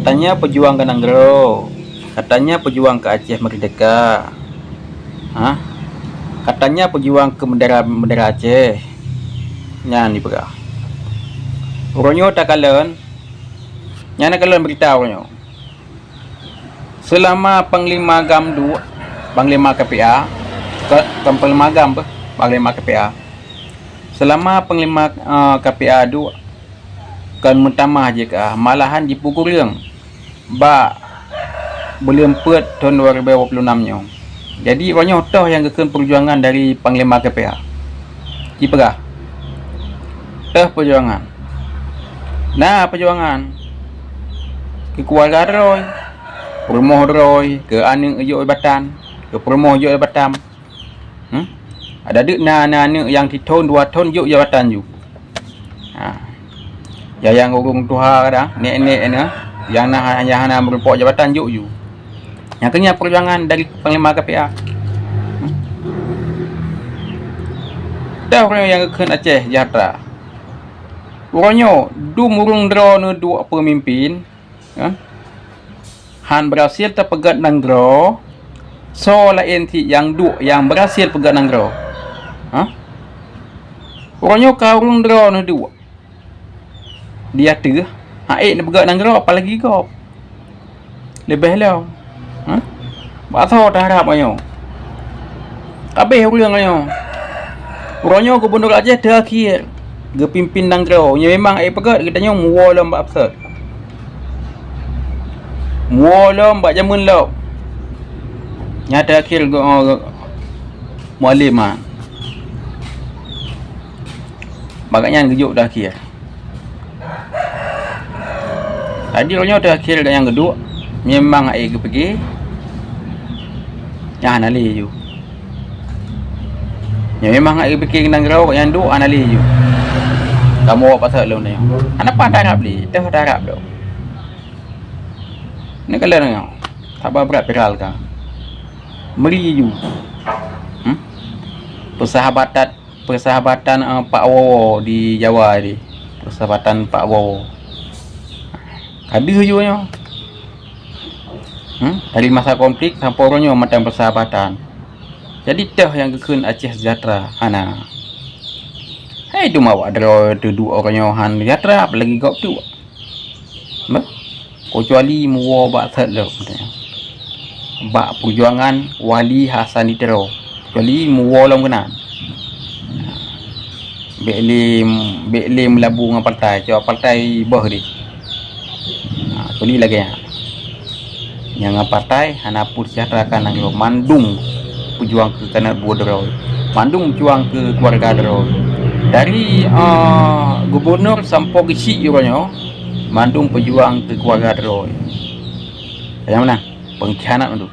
Katanya pejuang ke Nanggro, katanya pejuang ke Aceh Merdeka, Hah? Katanya pejuang ke bendera Aceh. Nyan di pegah. Uronyo tak kalen, nyana kalen beritahu nyo. Selama Panglima Gamdu, Panglima KPA, Panglima Gam, Panglima KPA. Selama Panglima KPA du kan mentamah je ke malahan dipukul yang ba belum pet tahun 2026 nyo. Jadi banyak toh yang kekun perjuangan dari Panglima KPA. Di pegah. Toh perjuangan. Nah, perjuangan ke keluarga Roy, Permoh Roy, ke aning Ujuk Batan, ke Permoh Ujuk Batam. Ada dek anak yang di tahun 2 tahun Ujuk Jabatan ju. Ya yang urung tuha dah, nek-nek ni, yang hanya merupakan jabatan ju. Yang kena perjuangan dari Panglima KPA. Dah orang yang kena Aceh Sejahtera. Orangnya du murung draw ne dua pemimpin, han berhasil terpegat Nanggro. So lain ti yang yang berhasil pegat Nanggro. Orangnya kaurung draw ne dua. Dia tu, ne pegat Nanggro apalagi kau. Lebih lah. Bathau dah harap ayo. Habis ulang ayo. Orangnya Gubernur Aceh terakhir ge pimpin Nanggro. Nya memang pegat katanya mualam bab absurd. Mualam bab jamun law. Nya terakhir mualim ah. Bagaknya gejuk dah akhir. Tadi orangnya terakhir yang kedua. Memang ge pergi. Yang anali ju. Ya memang ai fikir Nanggro yang du anali ju. Kamu apa pasal lu ni? Anak pandai Arab ni, dah Arab dah. Ni kalau ni, tak berat viral kan? Meri ju. Persahabatan Pak Wowo di Jawa ni. Persahabatan Pak Wowo. Ada ju nya. Dari masa konflik sampai orangnya macam persahabatan. Jadi teh yang kekun Aceh Sejahtera ana. Hai tu mau ada dua orangnya han Sejahtera apalagi kau tu. Kecuali muwa bak thad lo. Bak perjuangan Wali Hasan Itero. Kecuali muwa long kena. Beklim labu dengan partai, coba partai bah di. Kecuali lagi ya. Yang partai hana pun sejahterakan Nanggro mandung pejuang ke tanah Bodro, mandung pejuang ke keluarga Dro. Dari gubernur sampai ke cik orangnya mandung pejuang ke keluarga Dro. Yang mana? Pengkhianat tu.